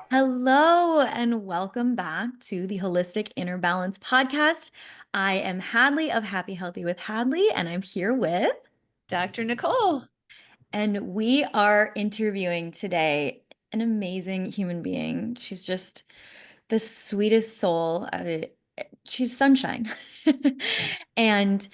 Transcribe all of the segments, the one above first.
Hello, and welcome back to the Holistic Inner Balance podcast. I am Hadley of Happy Healthy with Hadley, and I'm here with, Dr. Nicole. and we are interviewing today an amazing human being. She's just the sweetest soul. She's sunshine. And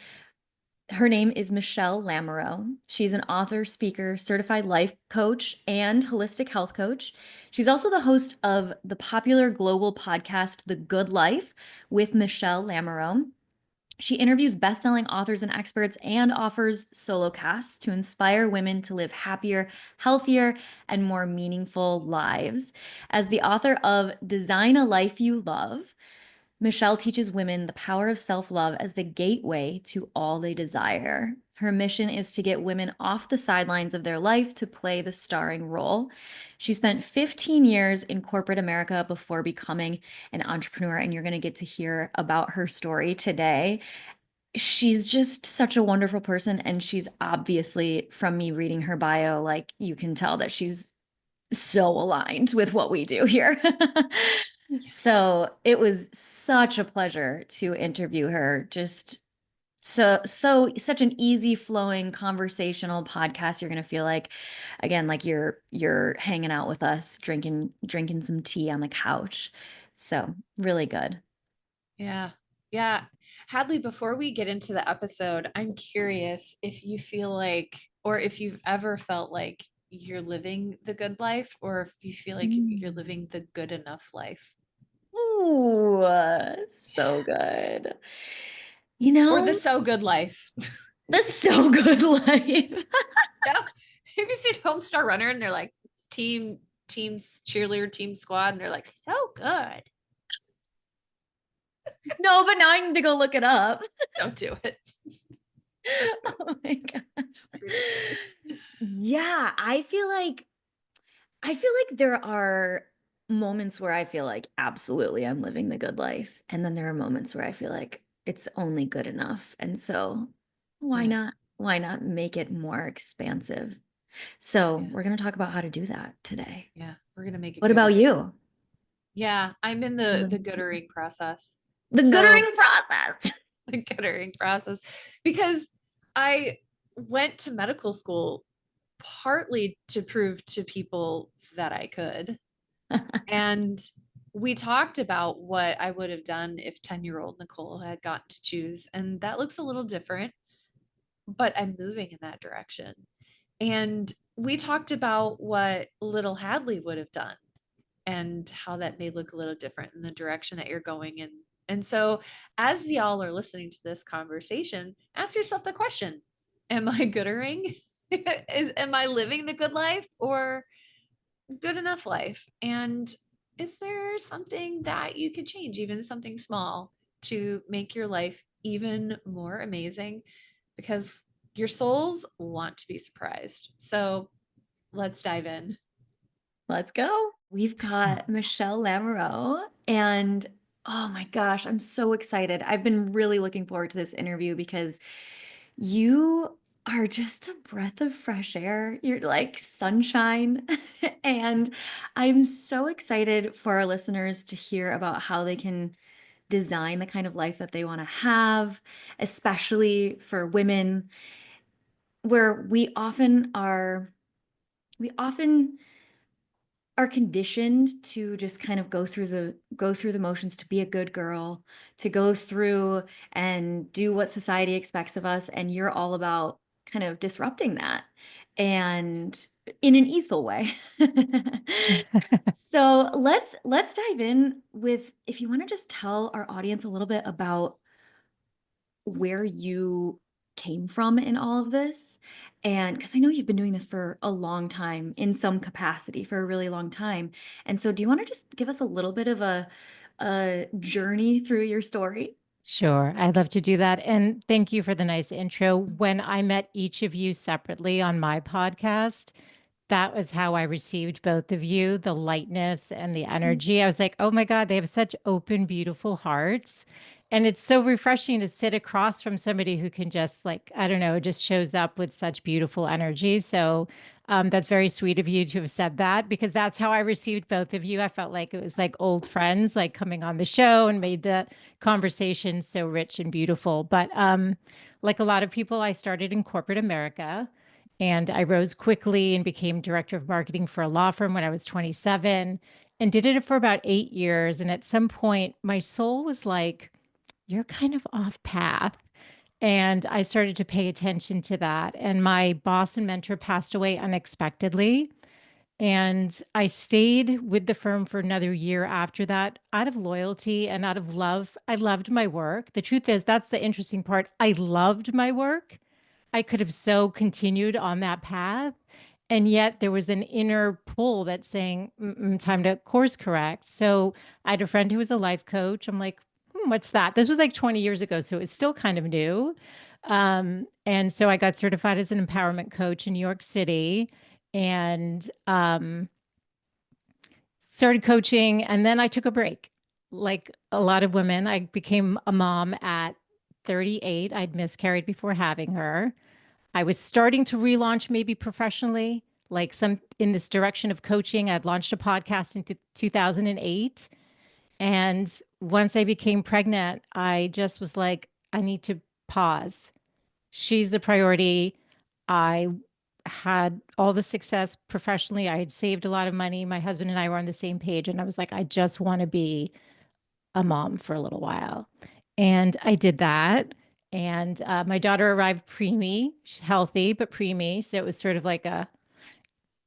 her name is Michele Lamoureux. She's an author, speaker, certified life coach, and holistic health coach. She's also the host of the popular global podcast, The Good Life with Michele Lamoureux. She interviews best-selling authors and experts and offers solocasts to inspire women to live happier, healthier, and more meaningful lives. As the author of Design a Life You Love, Michele teaches women the power of self-love as the gateway to all they desire. Her mission is to get women off the sidelines of their life to play the starring role. She spent 15 years in corporate America before becoming an entrepreneur, and you're going to get to hear about her story today. She's just such a wonderful person, and she's obviously, from me reading her bio, like you can tell that she's so aligned with what we do here. So it was such a pleasure to interview her. Just such an easy flowing conversational podcast. You're gonna feel like, again, like you're hanging out with us, drinking some tea on the couch. So really good. Yeah. Yeah. Hadley, before we get into the episode, I'm curious if you feel like, or if you've ever felt like you're living the good life, or if you feel like you're Mm. living the good enough life, Ooh, so good. You or the know, so good life. the so good life. Yeah. Have you seen Homestar Runner and they're like teams cheerleader team squad and they're like so good. No, but now I need to go look it up. Don't do it. Oh my gosh. It's ridiculous. Yeah, I feel like there are moments where I feel like absolutely I'm living the good life. And then there are moments where I feel like it's only good enough. And so why Yeah. not why not make it more expansive? So Yeah. we're going to talk about how to do that today. Yeah. We're gonna make it What gooder. about you? Yeah, I'm in The, the goodering process. the So goodering process. the goodering process because I went to medical school partly to prove to people that I could. And we talked about what I would have done if 10-year-old Nicole had gotten to choose. And that looks a little different, but I'm moving in that direction. And we talked about what little Hadley would have done and how that may look a little different in the direction that you're going in. And so, as y'all are listening to this conversation, ask yourself the question: am I goodering? Am I living the good life or good enough life? And is there something that you could change, even something small, to make your life even more amazing? Because your souls want to be surprised. So, let's dive in. Let's go. We've got Michele Lamoureux, and oh my gosh, I'm so excited. I've been really looking forward to this interview because you are just a breath of fresh air. You're like sunshine. And I'm so excited for our listeners to hear about how they can design the kind of life that they want to have, especially for women, where we often are conditioned to just kind of go through the motions, to be a good girl, to go through and do what society expects of us, and you're all about kind of disrupting that, and in an easeful way. So let's dive in with, if you want to just tell our audience a little bit about where you came from in all of this. And because I know you've been doing this for a long time in some capacity, for a really long time. And so do you want to just give us a little bit of a journey through your story? Sure, I'd love to do that. And thank you for the nice intro. When I met each of you separately on my podcast, that was how I received both of you, the lightness and the energy. I was like, oh my God, they have such open, beautiful hearts. And it's so refreshing to sit across from somebody who can just like, I don't know, just shows up with such beautiful energy. So that's very sweet of you to have said that because that's how I received both of you. I felt like it was like old friends, like coming on the show and made the conversation so rich and beautiful. But like a lot of people, I started in corporate America and I rose quickly and became director of marketing for a law firm when I was 27 and did it for about 8 years. And at some point, my soul was like, you're kind of off path. And I started to pay attention to that. And my boss and mentor passed away unexpectedly. And I stayed with the firm for another year after that out of loyalty and out of love. I loved my work. The truth is, that's the interesting part. I loved my work. I could have so continued on that path. And yet there was an inner pull that's saying, time to course correct. So I had a friend who was a life coach. I'm like, what's that? This was like 20 years ago. So it was still kind of new. And so I got certified as an empowerment coach in New York City and started coaching. And then I took a break. Like a lot of women, I became a mom at 38. I'd miscarried before having her. I was starting to relaunch maybe professionally, like some in this direction of coaching. I'd launched a podcast in 2008. And once I became pregnant, I just was like, I need to pause. She's the priority. I had all the success professionally. I had saved a lot of money. My husband and I were on the same page. And I was like, I just want to be a mom for a little while. And I did that. And my daughter arrived preemie, she's healthy, but preemie. So it was sort of like a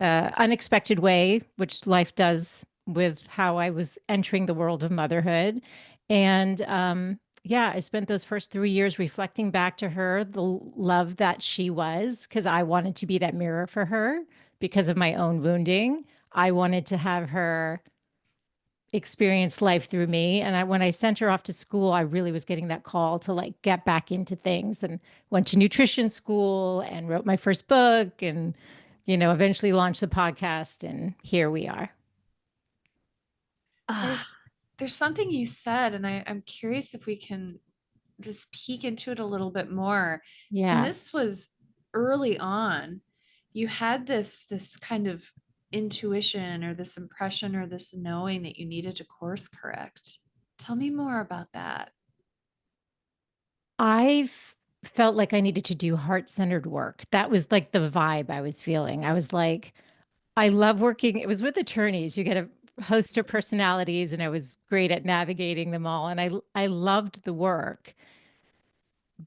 unexpected way, which life does with how I was entering the world of motherhood. And yeah, I spent those first 3 years reflecting back to her the love that she was, because I wanted to be that mirror for her because of my own wounding. I wanted to have her experience life through me. And when I sent her off to school, I really was getting that call to like get back into things and went to nutrition school and wrote my first book and, eventually launched the podcast. And here we are. Ah, There's something you said, and I'm curious if we can just peek into it a little bit more. And Yeah. this was early on. You had this kind of intuition or this impression or this knowing that you needed to course correct. Tell me more about that. I've felt like I needed to do heart-centered work. That was like the vibe I was feeling. I was like, I love working. It was with attorneys. You get a host of personalities, and I was great at navigating them all. And I loved the work,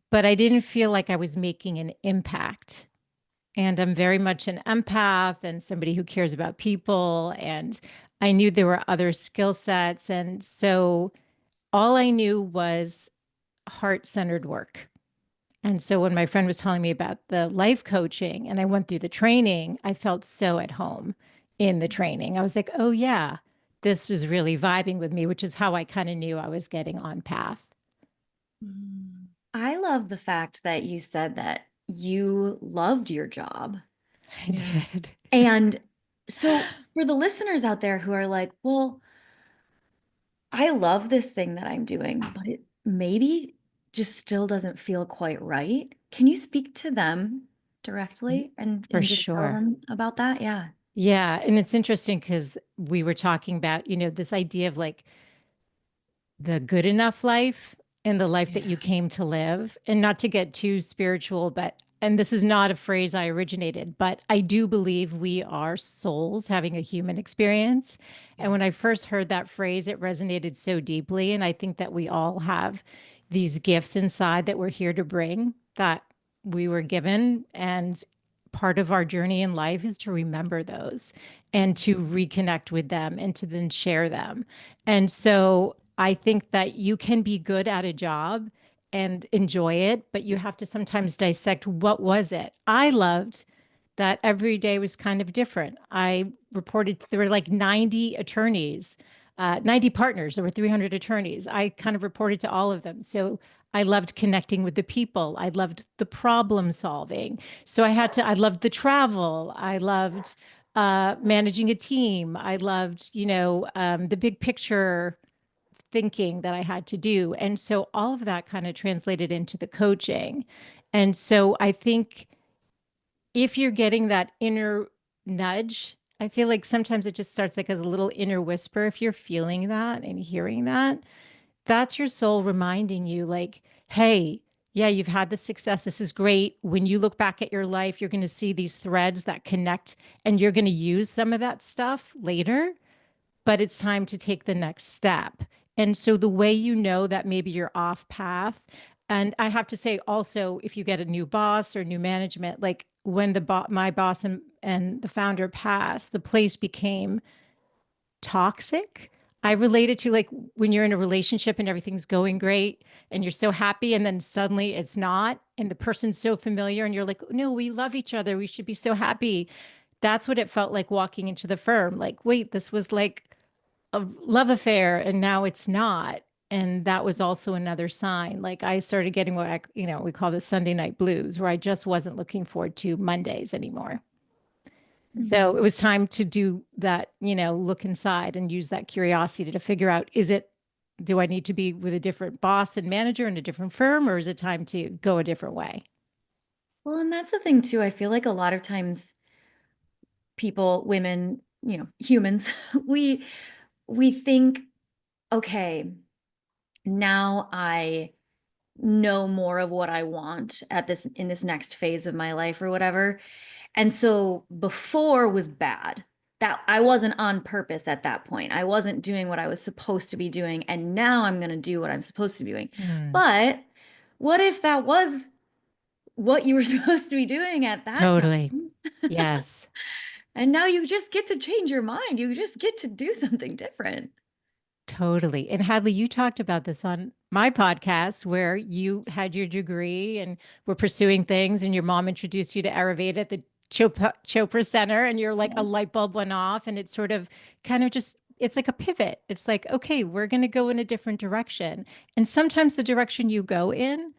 but I didn't feel like I was making an impact. And I'm very much an empath and somebody who cares about people. And I knew there were other skill sets. And so all I knew was heart-centered work. And so when my friend was telling me about the life coaching and I went through the training, I felt so at home in the training. I was like, oh, yeah, this was really vibing with me, which is how I kind of knew I was getting on path. Mm. I love the fact that you said that you loved your job. I Yeah. did. And so for the listeners out there who are like, well, I love this thing that I'm doing, but it maybe just still doesn't feel quite right. Can you speak to them Y- directly and For just tell sure. them about that? Yeah. Yeah. And it's interesting because we were talking about, this idea of like the good enough life and the life that Yeah. you came to live. And not to get too spiritual, but, and this is not a phrase I originated, but I do believe we are souls having a human experience. And Yeah. when I first heard that phrase, it resonated so deeply. And I think that we all have these gifts inside that we're here to bring, that we were given. And part of our journey in life is to remember those and to reconnect with them and to then share them. And so I think that you can be good at a job and enjoy it, but you have to sometimes dissect what was it. I loved that every day was kind of different. I reported there were like 90 attorneys, 90 partners. There were 300 attorneys. I kind of reported to all of them. So I loved connecting with the people. I loved the problem solving. So I loved the travel. I loved managing a team. I loved, the big picture thinking that I had to do. And so all of that kind of translated into the coaching. And so I think if you're getting that inner nudge, I feel like sometimes it just starts like as a little inner whisper. If you're feeling that and hearing that, that's your soul reminding you, like, hey, yeah, you've had the success. This is great. When you look back at your life, you're going to see these threads that connect and you're going to use some of that stuff later, but it's time to take the next step. And so the way you know that maybe you're off path, and I have to say also, if you get a new boss or new management, like when my boss and the founder passed, the place became toxic. I related to like when you're in a relationship and everything's going great and you're so happy, and then suddenly it's not, and the person's so familiar, and you're like, no, we love each other. We should be so happy. That's what it felt like walking into the firm. Like, wait, this was like a love affair and now it's not. And that was also another sign. Like I started getting what we call the Sunday night blues, where I just wasn't looking forward to Mondays anymore. So Mhm. it was time to do that, look inside and use that curiosity to figure out, do I need to be with a different boss and manager in a different firm, or is it time to go a different way? Well, and that's the thing too. I feel like a lot of times people, women, humans, we we think, okay, now I know more of what I want at this in this next phase of my life or whatever. And so before was bad. That I wasn't on purpose at that point. I wasn't doing what I was supposed to be doing. And now I'm going to do what I'm supposed to be doing. Hmm. But what if that was what you were supposed to be doing at that Totally. time? Yes. And now you just get to change your mind. You just get to do something different. Totally. And Hadley, you talked about this on my podcast where you had your degree and were pursuing things, and your mom introduced you to Ayurveda at the Chopra Center, and you're like a Yes. light bulb went off, and it's sort of kind of just, it's like a pivot. It's like, okay, we're going to go in a different direction. And sometimes the direction you go in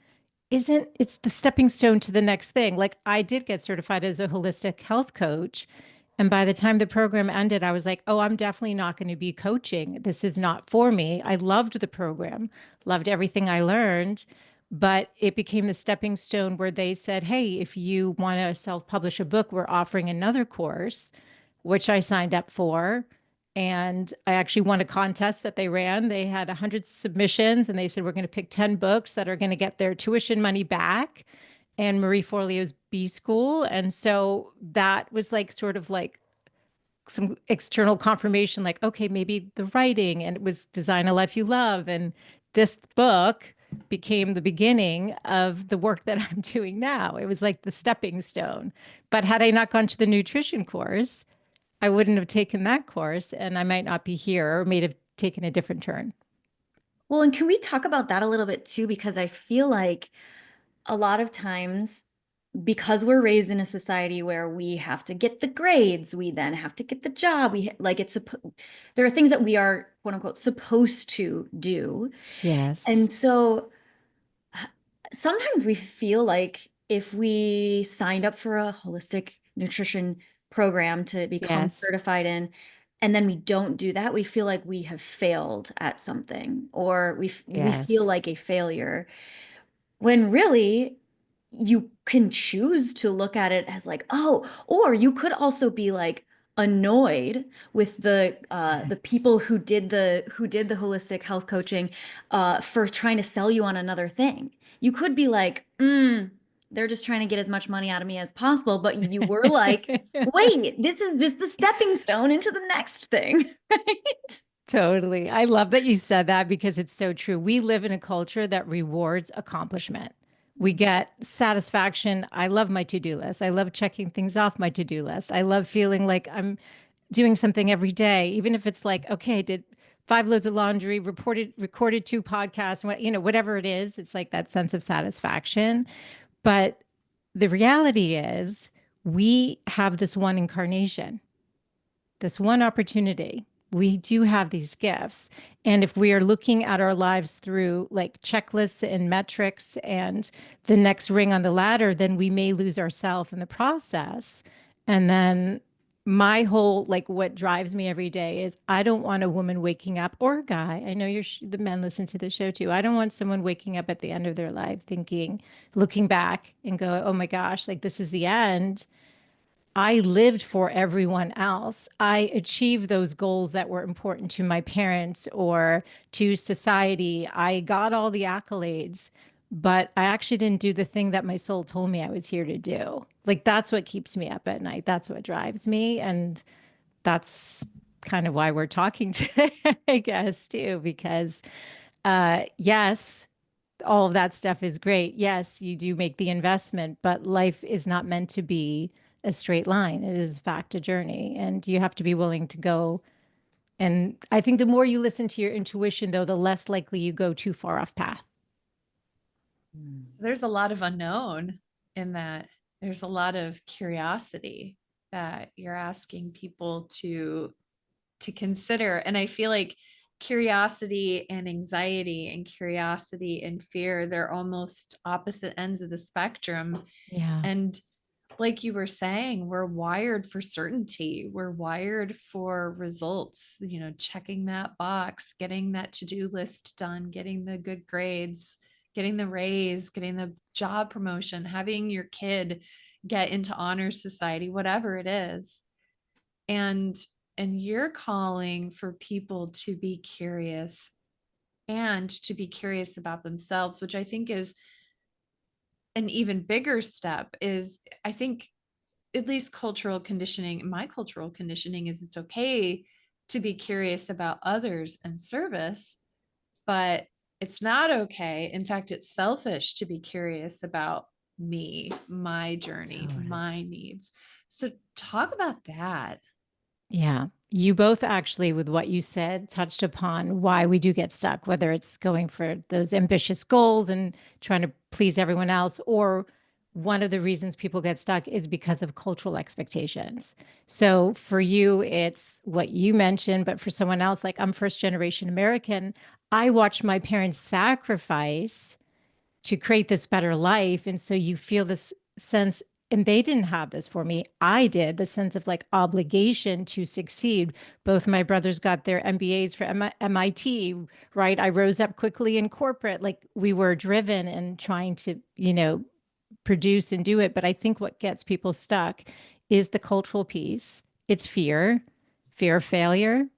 isn't, it's the stepping stone to the next thing. Like I did get certified as a holistic health coach, and by the time the program ended, I was like, oh, I'm definitely not going to be coaching. This is not for me. I loved the program, loved everything I learned, but it became the stepping stone where they said, hey, if you want to self-publish a book, we're offering another course, which I signed up for. And I actually won a contest that they ran. They had 100 submissions, and they said, we're going to pick 10 books that are going to get their tuition money back and Marie Forleo's B School. And so that was like sort of like some external confirmation, like, okay, maybe the writing, and it was Design a Life You Love. And this book became the beginning of the work that I'm doing now. It was like the stepping stone. But had I not gone to the nutrition course, I wouldn't have taken that course and I might not be here, or may have taken a different turn. Well, and can we talk about that a little bit too? Because I feel like a lot of times, because we're raised in a society where we have to get the grades, we then have to get the job. There are things that we are quote unquote supposed to do. Yes. And so sometimes we feel like if we signed up for a holistic nutrition program to become Yes. certified in, and then we don't do that, we feel like we have failed at something, or we feel Yes. like a failure, when really you can choose to look at it as like, oh, or you could also be like annoyed with the people who did the holistic health coaching for trying to sell you on another thing. You could be like, they're just trying to get as much money out of me as possible, but you were like, wait, this is just the stepping stone into the next thing, right? Totally. I love that you said that because it's so true. We live in a culture that rewards accomplishment. We get satisfaction. I love my to-do list. I love checking things off my to-do list. I love feeling like I'm doing something every day, even if it's like, okay, I did 5 loads of laundry, recorded 2 podcasts, whatever it is. It's like that sense of satisfaction. But the reality is we have this one incarnation, this one opportunity. We do have these gifts. And if we are looking at our lives through like checklists and metrics and the next ring on the ladder, then we may lose ourselves in the process. And then my whole, like, what drives me every day is I don't want a woman waking up, or a guy. I know the men listen to the show too. I don't want someone waking up at the end of their life thinking, looking back and go, oh my gosh, like this is the end. I lived for everyone else. I achieved those goals that were important to my parents or to society. I got all the accolades, but I actually didn't do the thing that my soul told me I was here to do. Like, that's what keeps me up at night. That's what drives me. And that's kind of why we're talking today, I guess, too, because yes, all of that stuff is great. Yes, you do make the investment, but life is not meant to be a straight line. It is, in fact, a journey, and you have to be willing to go. And I think the more you listen to your intuition, though, the less likely you go too far off path. There's a lot of unknown in that. There's a lot of curiosity that you're asking people to consider. And I feel like curiosity and anxiety and curiosity and fear, they're almost opposite ends of the spectrum. Yeah, And like you were saying, we're wired for certainty. We're wired for results, checking that box, getting that to-do list done, getting the good grades, getting the raise, getting the job promotion, having your kid get into honor society, whatever it is. And you're calling for people to be curious and to be curious about themselves, which I think is an even bigger step. Is, I think, at least cultural conditioning, my cultural conditioning is it's okay to be curious about others and service, but it's not okay. In fact, it's selfish to be curious about me, my journey, totally. my needs. So talk about that. Yeah. You both actually, with what you said, touched upon why we do get stuck, whether it's going for those ambitious goals and trying to please everyone else, or one of the reasons people get stuck is because of cultural expectations. So for you, it's what you mentioned, but for someone else, like I'm first generation American, I watched my parents sacrifice to create this better life. And so you feel this sense, and they didn't have this for me. I did, the sense of like obligation to succeed. Both my brothers got their MBAs from MIT, right? I rose up quickly in corporate. Like we were driven and trying to, produce and do it. But I think what gets people stuck is the cultural piece. It's fear, fear of failure,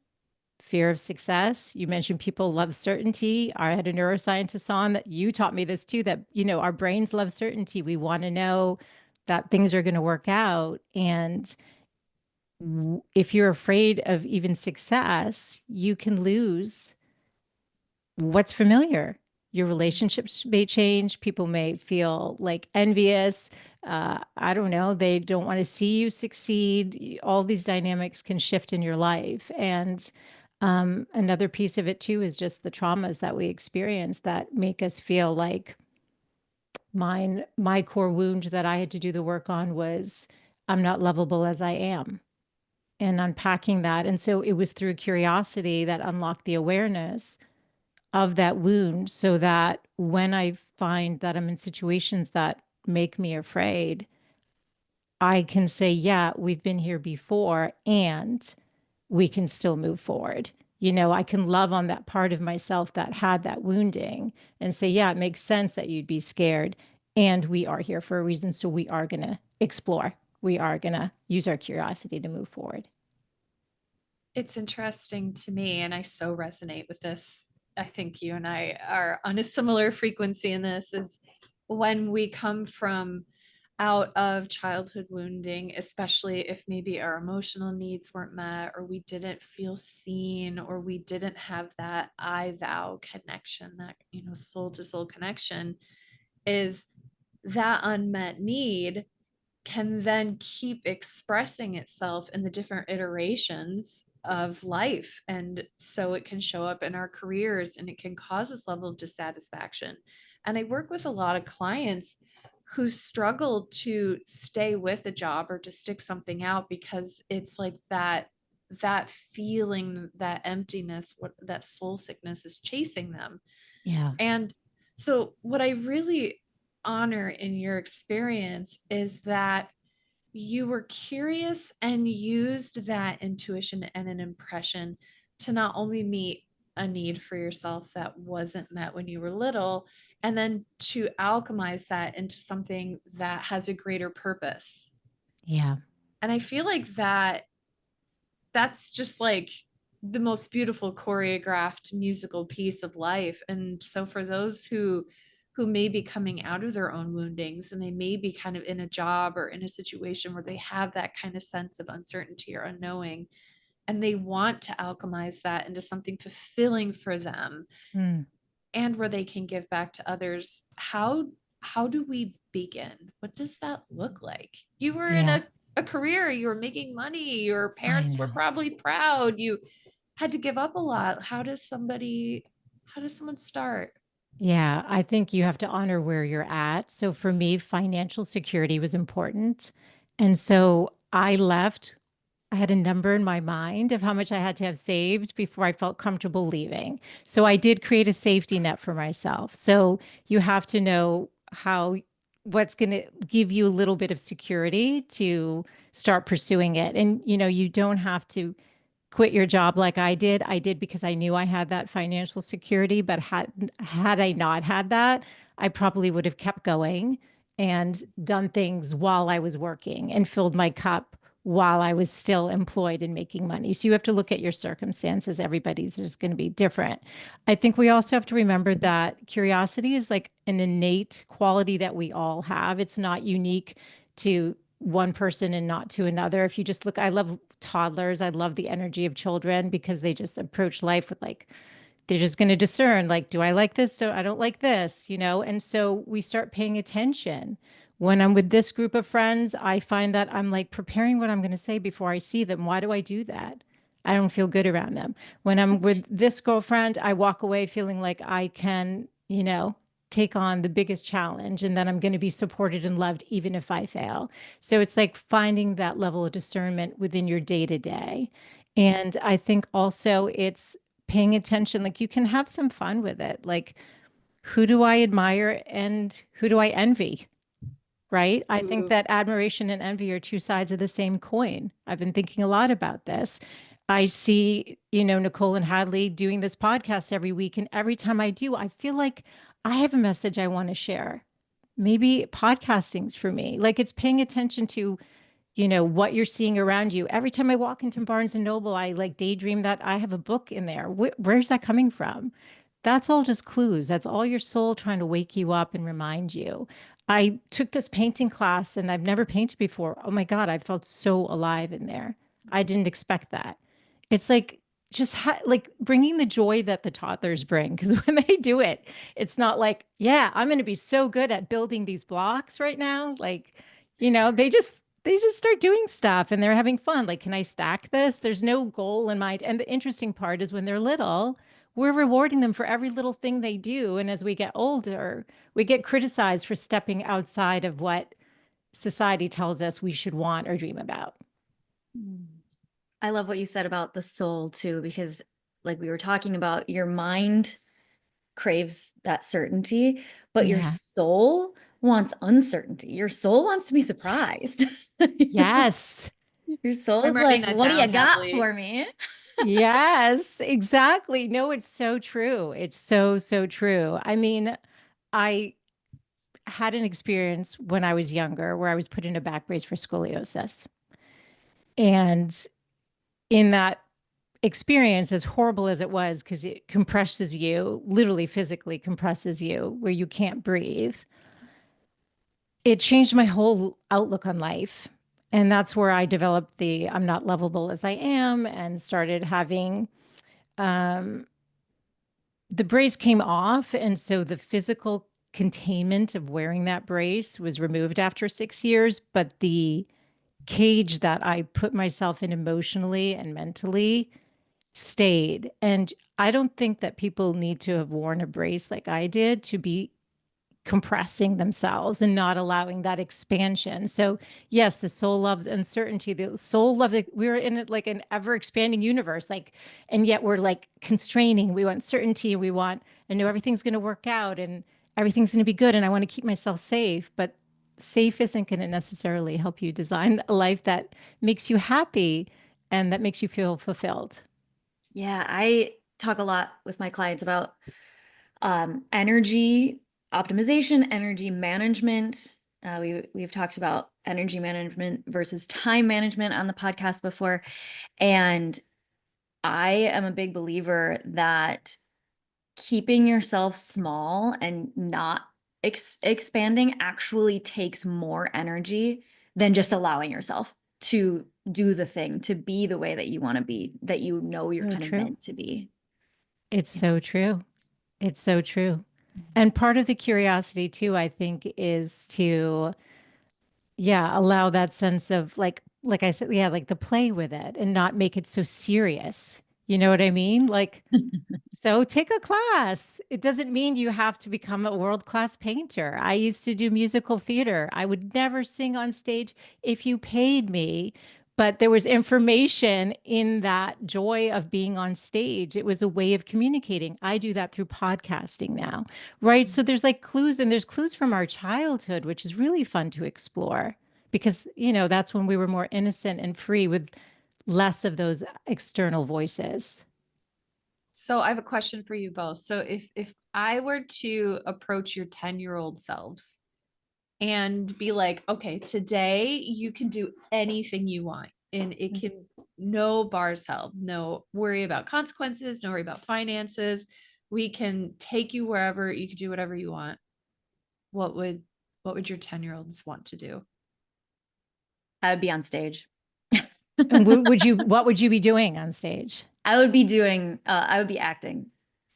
fear of success. You mentioned people love certainty. I had a neuroscientist on that, you taught me this too, that, our brains love certainty. We want to know that things are going to work out. And if you're afraid of even success, you can lose what's familiar. Your relationships may change. People may feel like envious. I don't know. They don't want to see you succeed. All these dynamics can shift in your life. And another piece of it too is just the traumas that we experience that make us feel like my core wound that I had to do the work on was I'm not lovable as I am, and unpacking that. And so it was through curiosity that unlocked the awareness of that wound so that when I find that I'm in situations that make me afraid, I can say, yeah, we've been here before and we can still move forward. I can love on that part of myself that had that wounding and say, yeah, it makes sense that you'd be scared. And we are here for a reason. So we are going to explore. We are going to use our curiosity to move forward. It's interesting to me, and I so resonate with this. I think you and I are on a similar frequency in this, is when we come from out of childhood wounding, especially if maybe our emotional needs weren't met, or we didn't feel seen, or we didn't have that I thou connection, that, soul to soul connection, is that unmet need can then keep expressing itself in the different iterations of life. And so it can show up in our careers and it can cause this level of dissatisfaction. And I work with a lot of clients who struggle to stay with a job or to stick something out because it's like that feeling, that emptiness, what that soul sickness is chasing them. Yeah. And so what I really honor in your experience is that you were curious and used that intuition and an impression to not only meet a need for yourself that wasn't met when you were little, and then to alchemize that into something that has a greater purpose. Yeah. And I feel like that's just like the most beautiful choreographed musical piece of life. And so for those who may be coming out of their own woundings, and they may be kind of in a job or in a situation where they have that kind of sense of uncertainty or unknowing, and they want to alchemize that into something fulfilling for them Mm. and where they can give back to others, how do we begin? What does that look like? You were in Yeah. a career, you were making money, your I parents were know. probably proud, you had to give up a lot. How does someone start? Yeah, I think you have to honor where you're at. So for me, financial security was important. And so I left. I had a number in my mind of how much I had to have saved before I felt comfortable leaving. So I did create a safety net for myself. So you have to know what's going to give you a little bit of security to start pursuing it. And you don't have to quit your job like I did. I did because I knew I had that financial security, but had I not had that, I probably would have kept going and done things while I was working and filled my cup while I was still employed and making money. So you have to look at your circumstances. Everybody's just going to be different. I think we also have to remember that curiosity is like an innate quality that we all have. It's not unique to one person and not to another. If you just look, I love toddlers. I love the energy of children because they just approach life with like, they're just going to discern, like, do I like this? Do I don't like this? And so we start paying attention. When I'm with this group of friends, I find that I'm like preparing what I'm going to say before I see them. Why do I do that? I don't feel good around them. When I'm with this girlfriend, I walk away feeling like I can take on the biggest challenge and that I'm going to be supported and loved even if I fail. So it's like finding that level of discernment within your day to day. And I think also it's paying attention. Like you can have some fun with it. Like, who do I admire and who do I envy? Right. I think Ooh. that admiration and envy are two sides of the same coin. I've been thinking a lot about this. I see Nicole and Hadley doing this podcast every week. And every time I do, I feel like I have a message I want to share. Maybe podcasting's for me. Like it's paying attention to what you're seeing around you. Every time I walk into Barnes and Noble, I like daydream that I have a book in there. Where's that coming from? That's all just clues. That's all your soul trying to wake you up and remind you. I took this painting class and I've never painted before. Oh my God, I felt so alive in there. I didn't expect that. It's like like bringing the joy that the toddlers bring. Because when they do it, it's not like, yeah, I'm going to be so good at building these blocks right now. They just start doing stuff and they're having fun. Like, can I stack this? There's no goal in mind. And the interesting part is when they're little, we're rewarding them for every little thing they do. And as we get older, we get criticized for stepping outside of what society tells us we should want or dream about. Mm. I love what you said about the soul too, because like we were talking about, your mind craves that certainty, but your Yeah. soul wants uncertainty. Your soul wants to be surprised. Yes. Yes. Your soul I'm is writing like, that what do you down, got Hadley. for me? Yes, exactly. No, it's so true. It's so, so true. I mean, I had an experience when I was younger where I was put in a back brace for scoliosis. And in that experience, as horrible as it was, because it compresses you, literally physically compresses you where you can't breathe, it changed my whole outlook on life. And that's where I developed the I'm not lovable as I am and started having um, the brace came off. And so the physical containment of wearing that brace was removed after 6 years. But the cage that I put myself in emotionally and mentally stayed. And I don't think that people need to have worn a brace like I did to be compressing themselves and not allowing that expansion. So yes, the soul loves uncertainty. The soul loves it. We're in it like an ever expanding universe, like, and yet we're like constraining. We want certainty. I know everything's going to work out and everything's going to be good. And I want to keep myself safe. But safe isn't going to necessarily help you design a life that makes you happy and that makes you feel fulfilled. Yeah, I talk a lot with my clients about energy optimization, energy management. We've talked about energy management versus time management on the podcast before, and I am a big believer that keeping yourself small and not expanding actually takes more energy than just allowing yourself to do the thing, to be the way that you want to be, that you know you're So kind of true. meant to be. It's Yeah. so true. It's so true. And part of the curiosity too, I think, is to, yeah, allow that sense of like I said, yeah, like the play with it and not make it so serious. You know what I mean? Like, so take a class. It doesn't mean you have to become a world-class painter. I used to do musical theater. I would never sing on stage if you paid me, but there was information in that joy of being on stage. It was a way of communicating. I do that through podcasting now, right? So there's like clues, and there's clues from our childhood, which is really fun to explore because, that's when we were more innocent and free with less of those external voices. So I have a question for you both. So if I were to approach your 10-year-old selves and be like, okay, today you can do anything you want and it can no bars held, no worry about consequences, no worry about finances. We can take you wherever, you can do whatever you want. What would your 10-year-olds want to do? I would be on stage. And what would you be doing on stage? I would be acting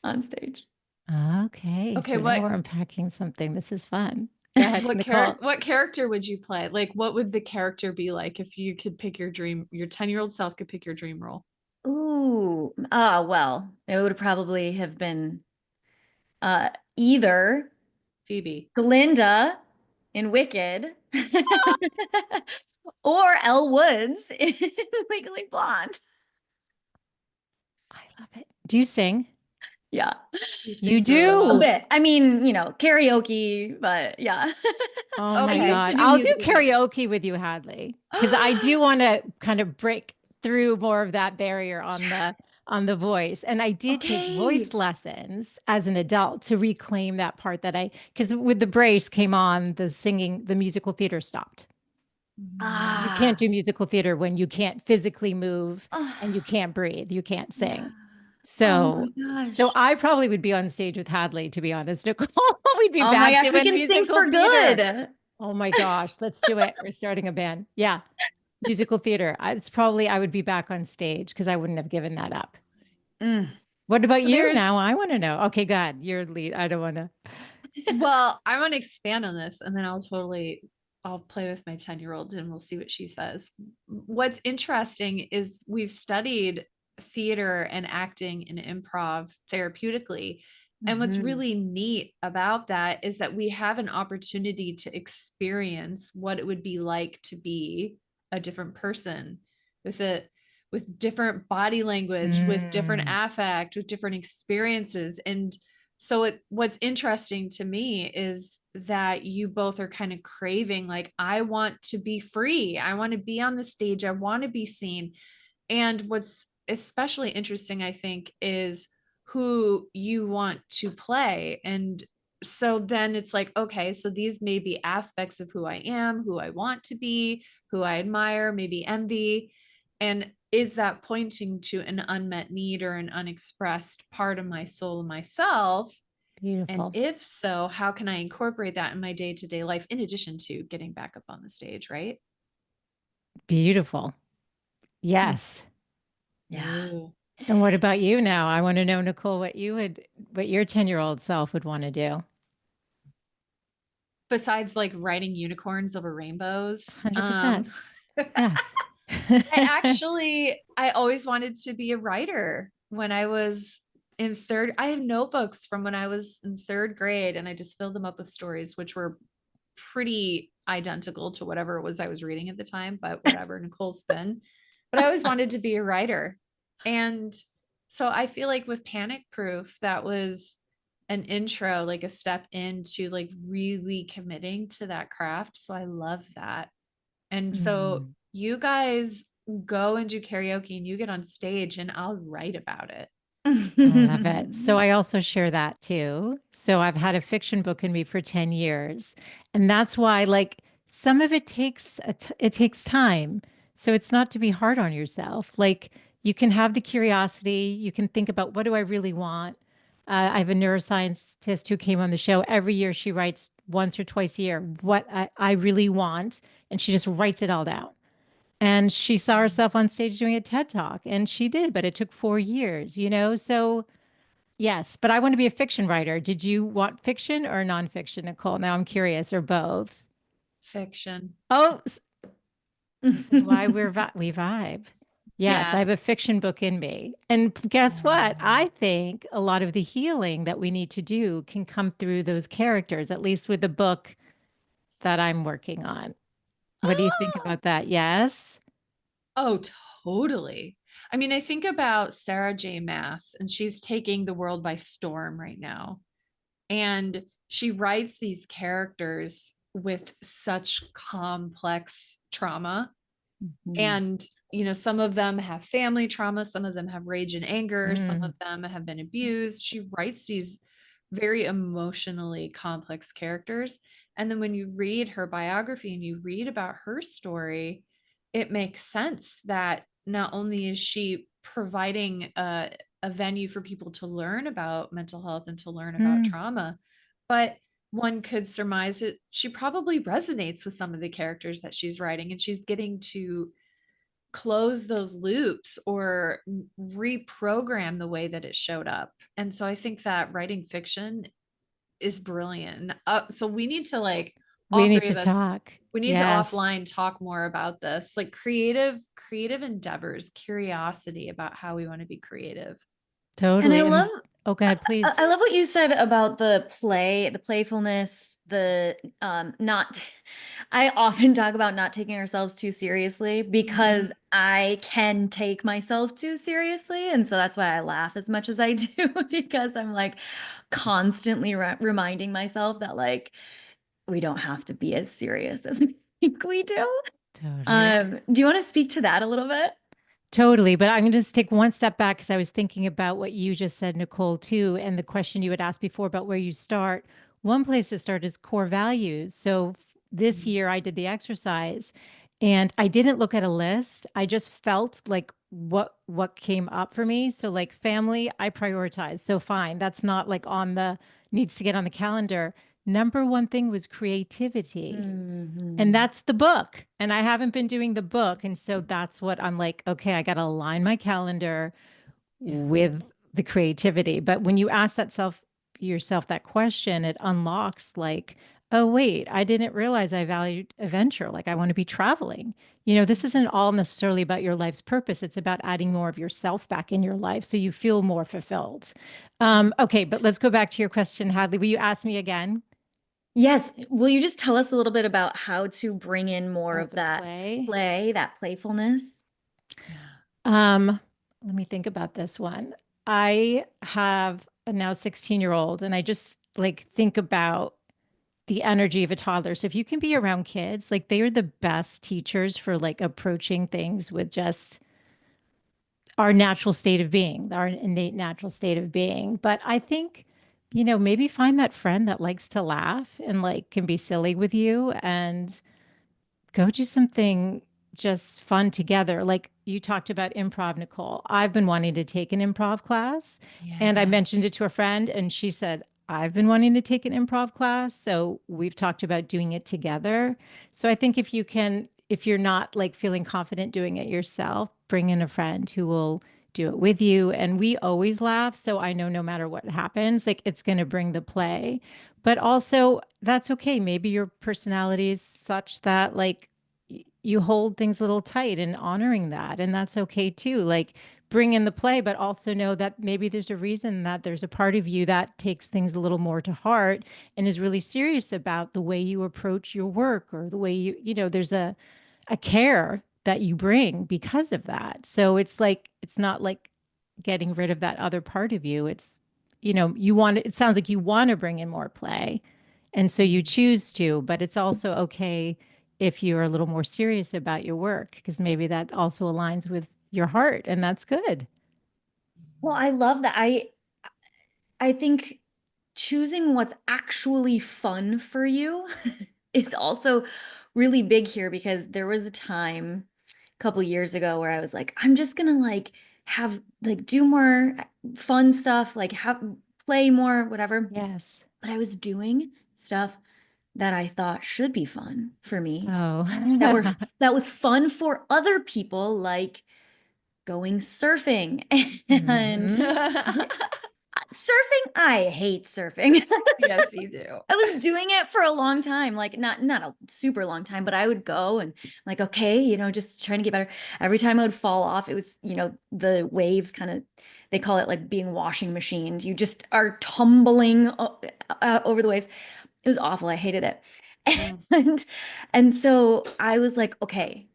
on stage. Okay, Okay, so now what we're unpacking something. This is fun. Go ahead, what Nicole. character what character would you play? Like what would the character be like if you could pick your 10-year-old self could pick your dream role? Ooh, well, it would probably have been either Phoebe. Glinda in Wicked or Elle Woods in Legally Blonde. I love it. Do you sing? Yeah, He You sings really a do. well. bit. I mean, karaoke, but yeah. Oh I my used Okay. to God. do I'll do musical theater. karaoke with you, Hadley, because I do want to kind of break through more of that barrier Yes. on the voice. And I did take Okay. voice lessons as an adult to reclaim that part because with the brace came on, the singing, the musical theater stopped. You can't Ah. do musical theater when you can't physically move and you Oh, can't breathe, you can't yeah. sing. Oh my So gosh. I probably would be on stage with Hadley, to be honest, Nicole. We'd be Oh my back gosh, we doing can sing musical for theater. good. Oh my gosh, let's do it. We're starting a band. Yeah, musical theater. It's probably I would be back on stage because I wouldn't have given that up. Mm. What about So you there's now? I want to know. Okay, God, you're lead. I don't want to. well, I want to expand on this and then I'll play with my 10-year-old and we'll see what she says. What's interesting is we've studied theater and acting and improv therapeutically. And what's Mhm. really neat about that is that we have an opportunity to experience what it would be like to be a different person with it with different body language, with different Mm, affect, with different experiences. And so what's interesting to me is that you both are kind of craving, like, I want to be free. I want to be on the stage. I want to be seen. And what's especially interesting, I think, is who you want to play. And so then it's like, okay, so these may be aspects of who I am, who I want to be, who I admire, maybe envy. And is that pointing to an unmet need or an unexpressed part of my soul, myself? And beautiful, if so, how can I incorporate that in my day to day life in addition to getting back up on the stage, right? beautiful. Mm. Yes. Yeah. Ooh. And what about you now? I want to know, Nicole, what your 10-year-old self would want to do. Besides like riding unicorns over rainbows, 100%. Yes. I always wanted to be a writer when I was in third. I have notebooks from when I was in third grade and I just filled them up with stories, which were pretty identical to whatever it was I was reading at the time, but whatever, Nicole's spin. But I always wanted to be a writer. And so I feel like with Panic Proof, that was an intro, like a step into like really committing to that craft. So I love that. And so Mm. you guys go and do karaoke and you get on stage and I'll write about it. I love it. So I also share that too. So I've had a fiction book in me for 10 years. And that's why like some of it it takes time. So it's not to be hard on yourself. Like you can have the curiosity, you can think about what do I really want? I have a neuroscientist who came on the show. Every year she writes once or twice a year what I really want. And she just writes it all down. And she saw herself on stage doing a TED Talk, and she did, but it took 4 years, you know? So, yes, but I want to be a fiction writer. Did you want fiction or nonfiction, Nicole? Now I'm curious, or both? Fiction. Oh, this is why we vibe. Yes, Yeah. I have a fiction book in me. And guess what? I think a lot of the healing that we need to do can come through those characters, at least with the book that I'm working on. What do you think Oh, about that? Yes. oh, totally. I mean, I think about Sarah J. Maas, and she's taking the world by storm right now. And she writes these characters with such complex trauma. Mhm. And, you know, some of them have family trauma, some of them have rage and anger, some of Mm, them have been abused. She writes these very emotionally complex characters. And then when you read her biography and you read about her story, it makes sense that not only is she providing a venue for people to learn about mental health and to learn about mm. trauma, but one could surmise that she probably resonates with some of the characters that she's writing, and she's getting to close those loops or reprogram the way that it showed up. And so I think that writing fiction is brilliant. So we need to like We all need three to of us talk. we need to Yes, offline talk more about this, like creative endeavors, curiosity about how we want to be creative. And I totally. love And oh, go ahead, please. I love what you said about the play, the playfulness, the not I often talk about not taking ourselves too seriously Mhm. because I can take myself too seriously. And so that's why I laugh as much as I do because I'm like constantly reminding myself that like we don't have to be as serious as we think we do. Totally. Do you want to speak to that a little bit? Totally. But I'm going to just take one step back because I was thinking about what you just said, Nicole, too, and the question you had asked before about where you start. One place to start is core values. So this Mhm. year I did the exercise and I didn't look at a list. I just felt like what came up for me. So like family, I prioritize. So fine, that's not like on the needs to get on the calendar. Number one thing was creativity. And Mhm. that's the book. And I haven't been doing the book. And so that's what I'm like, okay, I got to align my calendar Yeah. with the creativity. But when you ask yourself that question, it unlocks like, oh, wait, I didn't realize I valued adventure. Like I want to be traveling. You know, this isn't all necessarily about your life's purpose. It's about adding more of yourself back in your life so you feel more fulfilled. Okay, but let's go back to your question, Hadley. Will you ask me again? Yes. Will you just tell us a little bit about how to bring in more Oh, of the that play. play, that playfulness? Yeah. Um, Let me think about this one. I have a now 16-year-old, and I just like think about the energy of a toddler. So if you can be around kids, like they are the best teachers for like approaching things with just our natural state of being, our innate natural state of being. But I think, you know, maybe find that friend that likes to laugh and like can be silly with you and go do something just fun together. Like you talked about improv, Nicole. I've been wanting to take an improv class and I Yeah. mentioned it to a friend and she said, I've been wanting to take an improv class. So we've talked about doing it together. So I think if you're not like feeling confident doing it yourself, bring in a friend who will do it with you. And we always laugh. So I know no matter what happens, like it's going to bring the play. But also, that's okay. Maybe your personality is such that like you hold things a little tight and honoring that. And that's okay too. Like bring in the play, but also know that maybe there's a reason that there's a part of you that takes things a little more to heart and is really serious about the way you approach your work or the way you know, there's a care that you bring because of that. So it's like, it's not like getting rid of that other part of you. you want it sounds like you want to bring in more play. And so you Mhm. choose to, but it's also okay if you're a little more serious about your work, because maybe that also aligns with your heart, and that's good. Well, I love that. I think choosing what's actually fun for you is also really big here because there was a time a couple years ago where I was like, I'm just gonna like have like do more fun stuff, like have play more, whatever. Yes. But I was doing stuff that I thought should be fun for me, Oh. that were that was fun for other people, like going surfing and Hmm. surfing. I hate surfing. Yes, you do. I was doing it for a long time, like not a super long time, but I would go and like, okay, just trying to get better. Every time I would fall off, it was, the waves kind of, they call it like being washing machined. You just are tumbling over the waves. It was awful. I hated it. Mm. And and so I was like, okay,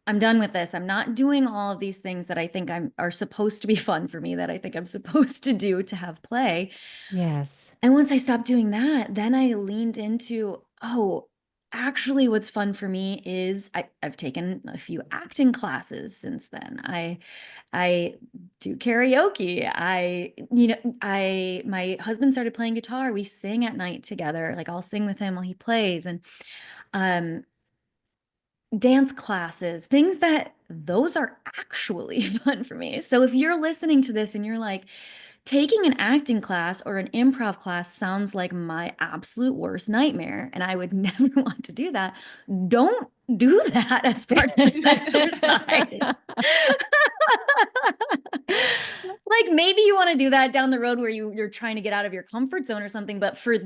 I'm done with this. I'm not doing all of these things that I think are supposed to be fun for me, that I think I'm supposed to do to have play. Yes. And once I stopped doing that, then I leaned into, oh, actually what's fun for me is I've taken a few acting classes since then. I do karaoke. My husband started playing guitar. We sing at night together. Like I'll sing with him while he plays. And um dance classes, things that those are actually fun for me. So if you're listening to this and you're like, taking an acting class or an improv class sounds like my absolute worst nightmare, and I would never want to do that, don't do that as part of this exercise. Like maybe you want to do that down the road where you're trying to get out of your comfort zone or something, but for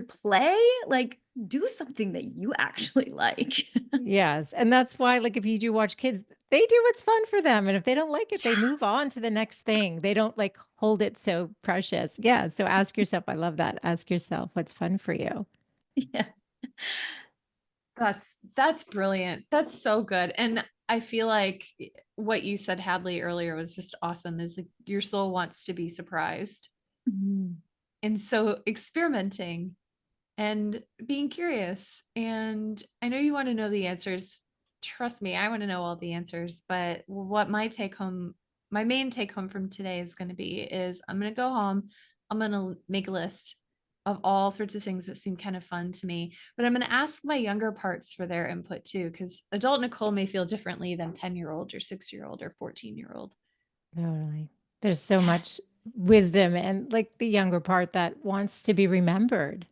play, like do something that you actually like. Yes. And that's why, like, if you do watch kids, they do what's fun for them. And if they don't like it, they Yeah. move on to the next thing. They don't like hold it so precious. Yeah. So ask yourself, I love that. Ask yourself what's fun for you. Yeah. That's brilliant. That's so good. And I feel like what you said, Hadley, earlier was just awesome. Is like your soul wants to be surprised. Mm. And so experimenting and being curious. And I know you want to know the answers. Trust me, I want to know all the answers. But what my main take home from today is going to be is I'm going to go home. I'm going to make a list of all sorts of things that seem kind of fun to me. But I'm going to ask my younger parts for their input too, because adult Nicole may feel differently than 10-year-old or 6-year-old or 14-year-old. Totally. There's so Yeah. much wisdom and like the younger part that wants to be remembered.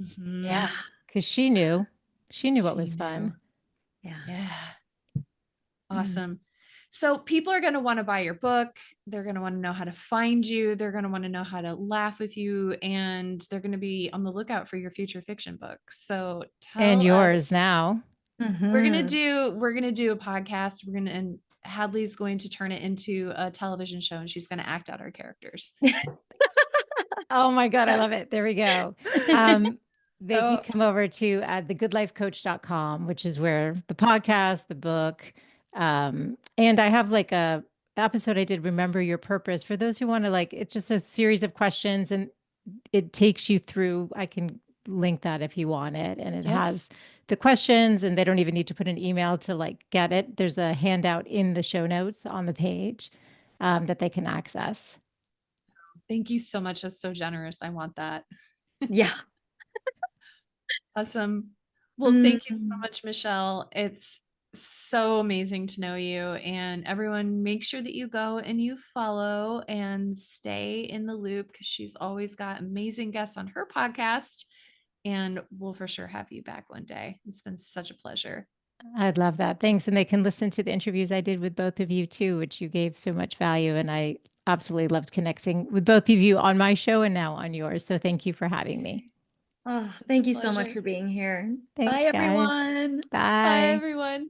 Mhm. Yeah. Yeah. Because she knew what She was knew. fun. Yeah. Yeah. Mm. Awesome. So people are going to want to buy your book. They're going to want to know how to find you. They're going to want to know how to laugh with you. And they're going to be on the lookout for your future fiction book. So And tell yours us, now. Mhm. we're going to do a podcast. And Hadley's going to turn it into a television show and she's going to act out our characters. Oh my God, I love it. There we go. Um, they can So come over to thegoodlifecoach.com, which is where the podcast, the book, and I have like a episode I did, Remember Your Purpose, for those who want to like, it's just a series of questions and it takes you through. I can link that if you want it. And it yes, has the questions and they don't even need to put an email to like get it. There's a handout in the show notes on the page that they can access. thank you so much. That's so generous. I want that. Yeah. Awesome. Well, thank you so Mm. much, Michelle. It's so amazing to know you. And everyone, make sure that you go and you follow and stay in the loop because she's always got amazing guests on her podcast. And we'll for sure have you back one day. It's been such a pleasure. I'd love that. Thanks. And they can listen to the interviews I did with both of you too, which you gave so much value. And I absolutely loved connecting with both of you on my show and now on yours. So thank you for having me. Oh, It's a thank you so much pleasure. for being here. Bye, Thanks, guys. everyone. Bye, Bye. everyone.